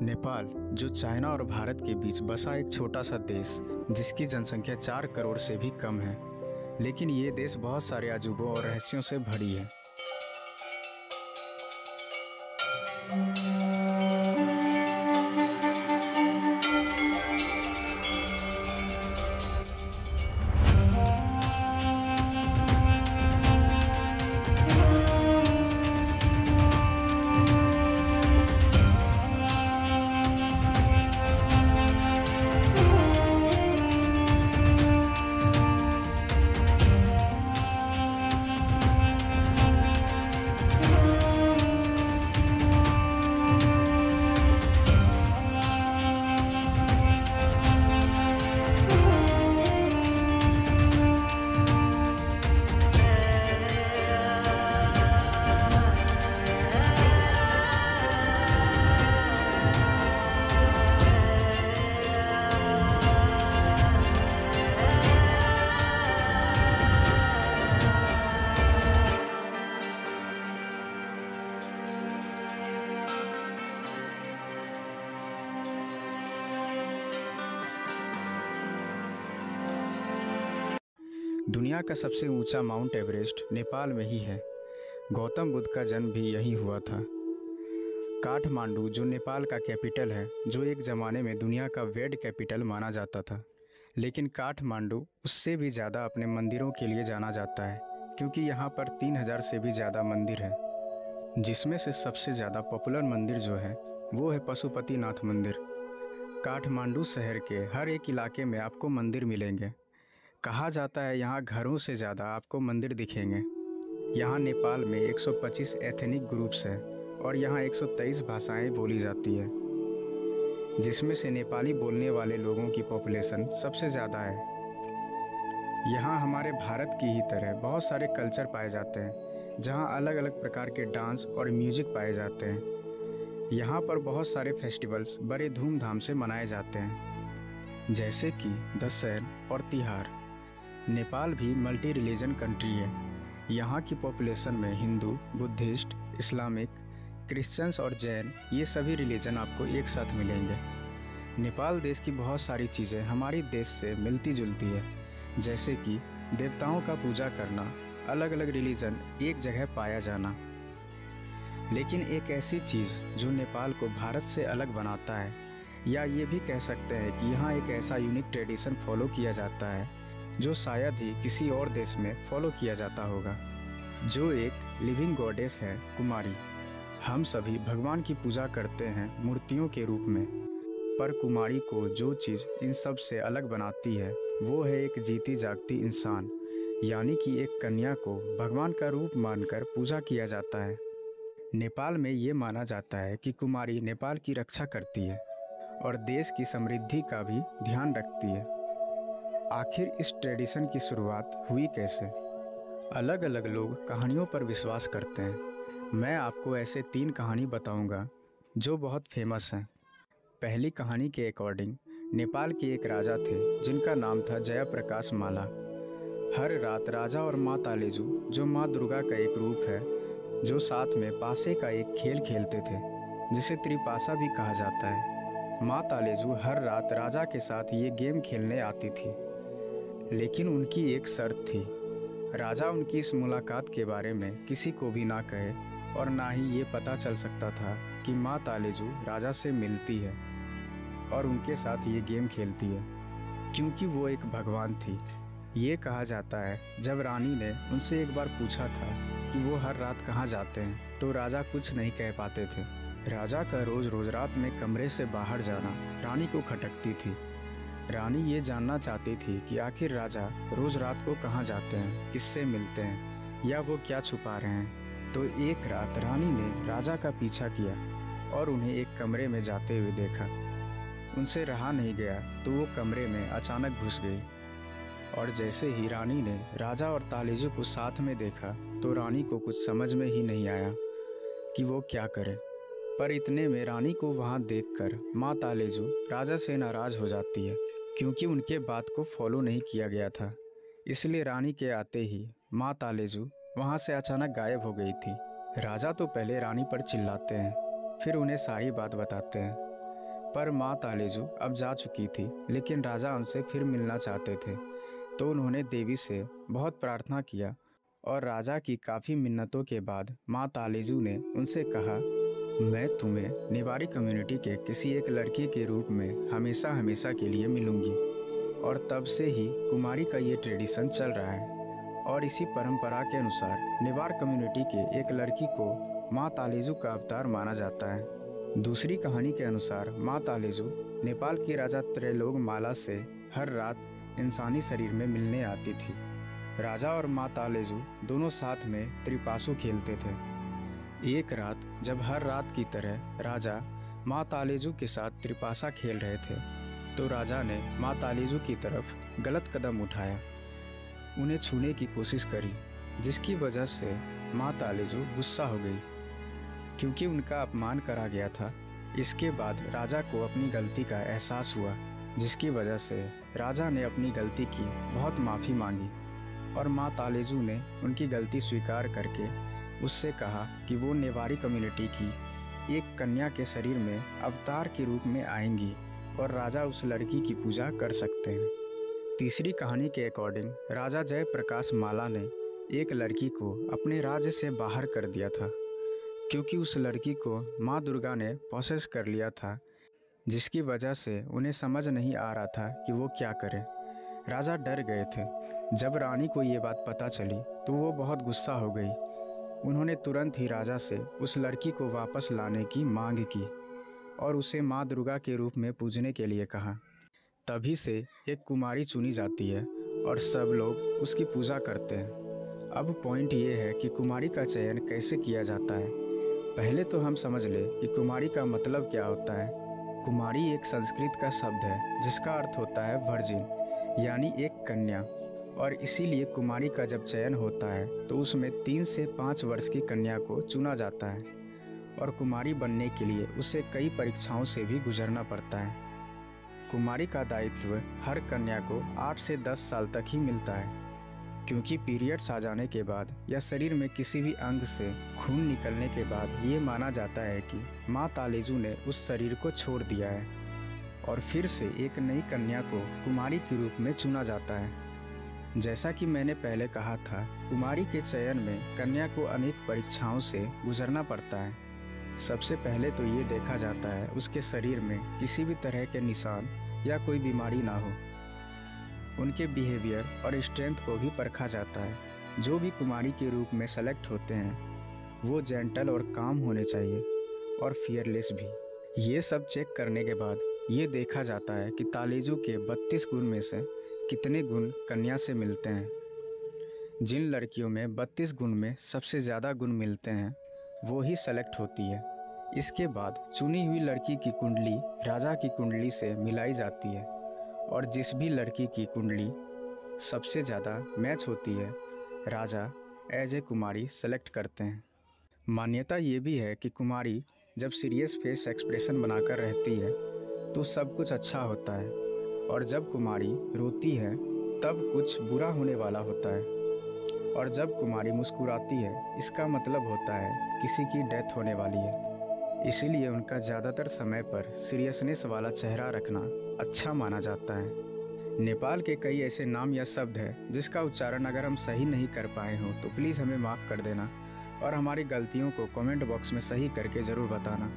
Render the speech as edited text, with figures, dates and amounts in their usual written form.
नेपाल, जो चाइना और भारत के बीच बसा एक छोटा सा देश, जिसकी जनसंख्या 4 करोड़ से भी कम है, लेकिन ये देश बहुत सारे अजूबों और रहस्यों से भरी है। दुनिया का सबसे ऊंचा माउंट एवरेस्ट नेपाल में ही है। गौतम बुद्ध का जन्म भी यहीं हुआ था। काठमांडू, जो नेपाल का कैपिटल है, जो एक ज़माने में दुनिया का वर्ल्ड कैपिटल माना जाता था, लेकिन काठमांडू उससे भी ज़्यादा अपने मंदिरों के लिए जाना जाता है, क्योंकि यहाँ पर 3000 से भी ज़्यादा मंदिर हैं, जिसमें से सबसे ज़्यादा पॉपुलर मंदिर जो है वो है पशुपतिनाथ मंदिर। काठमांडू शहर के हर एक इलाके में आपको मंदिर मिलेंगे। कहा जाता है यहाँ घरों से ज़्यादा आपको मंदिर दिखेंगे। यहाँ नेपाल में 125 एथनिक ग्रुप्स हैं और यहाँ 123 भाषाएं बोली जाती है, जिसमें से नेपाली बोलने वाले लोगों की पॉपुलेशन सबसे ज़्यादा है। यहाँ हमारे भारत की ही तरह बहुत सारे कल्चर पाए जाते हैं, जहाँ अलग अलग प्रकार के डांस और म्यूजिक पाए जाते हैं। यहाँ पर बहुत सारे फेस्टिवल्स बड़े धूमधाम से मनाए जाते हैं, जैसे कि दशहरा और तिहार। नेपाल भी मल्टी रिलीजन कंट्री है। यहाँ की पॉपुलेशन में हिंदू, बुद्धिस्ट, इस्लामिक, क्रिश्चियंस और जैन, ये सभी रिलीजन आपको एक साथ मिलेंगे। नेपाल देश की बहुत सारी चीज़ें हमारी देश से मिलती जुलती है, जैसे कि देवताओं का पूजा करना, अलग अलग रिलीजन एक जगह पाया जाना। लेकिन एक ऐसी चीज़ जो नेपाल को भारत से अलग बनाता है, या ये भी कह सकते हैं कि यहाँ एक ऐसा यूनिक ट्रेडिशन फॉलो किया जाता है जो शायद ही किसी और देश में फॉलो किया जाता होगा, जो एक लिविंग गॉडेस है, कुमारी। हम सभी भगवान की पूजा करते हैं मूर्तियों के रूप में, पर कुमारी को जो चीज़ इन सब से अलग बनाती है वो है एक जीती जागती इंसान, यानी कि एक कन्या को भगवान का रूप मानकर पूजा किया जाता है। नेपाल में ये माना जाता है कि कुमारी नेपाल की रक्षा करती है और देश की समृद्धि का भी ध्यान रखती है। आखिर इस ट्रेडिशन की शुरुआत हुई कैसे? अलग अलग लोग कहानियों पर विश्वास करते हैं। मैं आपको ऐसे 3 कहानी बताऊंगा जो बहुत फेमस हैं। पहली कहानी के अकॉर्डिंग नेपाल के एक राजा थे जिनका नाम था जयप्रकाश माला। हर रात राजा और माँ तालेजू, जो माँ दुर्गा का एक रूप है, जो साथ में पासे का एक खेल खेलते थे जिसे त्रिपासा भी कहा जाता है। माँ तालेजू हर रात राजा के साथ ये गेम खेलने आती थी, लेकिन उनकी एक शर्त थी। राजा उनकी इस मुलाकात के बारे में किसी को भी ना कहे, और ना ही ये पता चल सकता था कि माँ तालेजू राजा से मिलती है और उनके साथ ये गेम खेलती है, क्योंकि वो एक भगवान थी। ये कहा जाता है जब रानी ने उनसे एक बार पूछा था कि वो हर रात कहाँ जाते हैं, तो राजा कुछ नहीं कह पाते थे। राजा का रोज़ रोज़ रात में कमरे से बाहर जाना रानी को खटकती थी। रानी ये जानना चाहती थी कि आखिर राजा रोज़ रात को कहाँ जाते हैं, किससे मिलते हैं, या वो क्या छुपा रहे हैं। तो एक रात रानी ने राजा का पीछा किया और उन्हें एक कमरे में जाते हुए देखा। उनसे रहा नहीं गया तो वो कमरे में अचानक घुस गई, और जैसे ही रानी ने राजा और तालेजू को साथ में देखा तो रानी को कुछ समझ में ही नहीं आया कि वो क्या करे। पर इतने में रानी को वहाँ देखकर माँ तालेजू राजा से नाराज़ हो जाती है, क्योंकि उनके बात को फॉलो नहीं किया गया था। इसलिए रानी के आते ही माँ तालेजू वहाँ से अचानक गायब हो गई थी। राजा तो पहले रानी पर चिल्लाते हैं, फिर उन्हें सारी बात बताते हैं। पर माँ तालेजू अब जा चुकी थी, लेकिन राजा उनसे फिर मिलना चाहते थे। तो उन्होंने देवी से बहुत प्रार्थना किया और राजा की काफ़ी मिन्नतों के बाद माँ तालेजू ने उनसे कहा, मैं तुम्हें नेवारी कम्युनिटी के किसी एक लड़की के रूप में हमेशा हमेशा के लिए मिलूंगी। और तब से ही कुमारी का ये ट्रेडिशन चल रहा है और इसी परंपरा के अनुसार नेवार कम्युनिटी के एक लड़की को माँ तालेजू का अवतार माना जाता है। दूसरी कहानी के अनुसार माँ तालेजू नेपाल की राजा त्रैलोकमाला से हर रात इंसानी शरीर में मिलने आती थी। राजा और माँ तालेजू दोनों साथ में त्रिपासु खेलते थे। एक रात जब हर रात की तरह राजा माँ तालेजू के साथ त्रिपासा खेल रहे थे, तो राजा ने माँ तालेजू की तरफ गलत कदम उठाया, उन्हें छूने की कोशिश करी, जिसकी वजह से माँ तालेजू गुस्सा हो गई क्योंकि उनका अपमान करा गया था। इसके बाद राजा को अपनी गलती का एहसास हुआ, जिसकी वजह से राजा ने अपनी गलती की बहुत माफ़ी मांगी और माँ तालेजू ने उनकी गलती स्वीकार करके उससे कहा कि वो नेवारी कम्युनिटी की एक कन्या के शरीर में अवतार के रूप में आएंगी और राजा उस लड़की की पूजा कर सकते हैं। तीसरी कहानी के अकॉर्डिंग राजा जयप्रकाश माला ने एक लड़की को अपने राज्य से बाहर कर दिया था, क्योंकि उस लड़की को माँ दुर्गा ने पॉसेस कर लिया था, जिसकी वजह से उन्हें समझ नहीं आ रहा था कि वो क्या करें। राजा डर गए थे। जब रानी को ये बात पता चली तो वो बहुत गुस्सा हो गई। उन्होंने तुरंत ही राजा से उस लड़की को वापस लाने की मांग की और उसे माँ दुर्गा के रूप में पूजने के लिए कहा। तभी से एक कुमारी चुनी जाती है और सब लोग उसकी पूजा करते हैं। अब पॉइंट ये है कि कुमारी का चयन कैसे किया जाता है। पहले तो हम समझ ले कि कुमारी का मतलब क्या होता है। कुमारी एक संस्कृत का शब्द है जिसका अर्थ होता है वर्जिन, यानी एक कन्या। और इसीलिए कुमारी का जब चयन होता है तो उसमें 3 से 5 वर्ष की कन्या को चुना जाता है और कुमारी बनने के लिए उसे कई परीक्षाओं से भी गुजरना पड़ता है। कुमारी का दायित्व हर कन्या को 8 से 10 साल तक ही मिलता है, क्योंकि पीरियड्स आ जाने के बाद या शरीर में किसी भी अंग से खून निकलने के बाद ये माना जाता है कि माँ तालेजू ने उस शरीर को छोड़ दिया है और फिर से एक नई कन्या को कुमारी के रूप में चुना जाता है। जैसा कि मैंने पहले कहा था, कुमारी के चयन में कन्या को अनेक परीक्षाओं से गुजरना पड़ता है। सबसे पहले तो ये देखा जाता है उसके शरीर में किसी भी तरह के निशान या कोई बीमारी ना हो। उनके बिहेवियर और स्ट्रेंथ को भी परखा जाता है। जो भी कुमारी के रूप में सेलेक्ट होते हैं वो जेंटल और काम होने चाहिए और फियरलेस भी। ये सब चेक करने के बाद ये देखा जाता है कि तालेजू के 32 गुण में से कितने गुण कन्या से मिलते हैं। जिन लड़कियों में 32 गुण में सबसे ज़्यादा गुण मिलते हैं वो ही सेलेक्ट होती है। इसके बाद चुनी हुई लड़की की कुंडली राजा की कुंडली से मिलाई जाती है और जिस भी लड़की की कुंडली सबसे ज़्यादा मैच होती है राजा एज ए कुमारी सेलेक्ट करते हैं। मान्यता ये भी है कि कुमारी जब सीरियस फेस एक्सप्रेशन बनाकर रहती है तो सब कुछ अच्छा होता है और जब कुमारी रोती है तब कुछ बुरा होने वाला होता है और जब कुमारी मुस्कुराती है इसका मतलब होता है किसी की डेथ होने वाली है। इसीलिए उनका ज़्यादातर समय पर सीरियसनेस वाला चेहरा रखना अच्छा माना जाता है। नेपाल के कई ऐसे नाम या शब्द हैं जिसका उच्चारण अगर हम सही नहीं कर पाए हों तो प्लीज़ हमें माफ़ कर देना और हमारी गलतियों को कमेंट बॉक्स में सही करके ज़रूर बताना।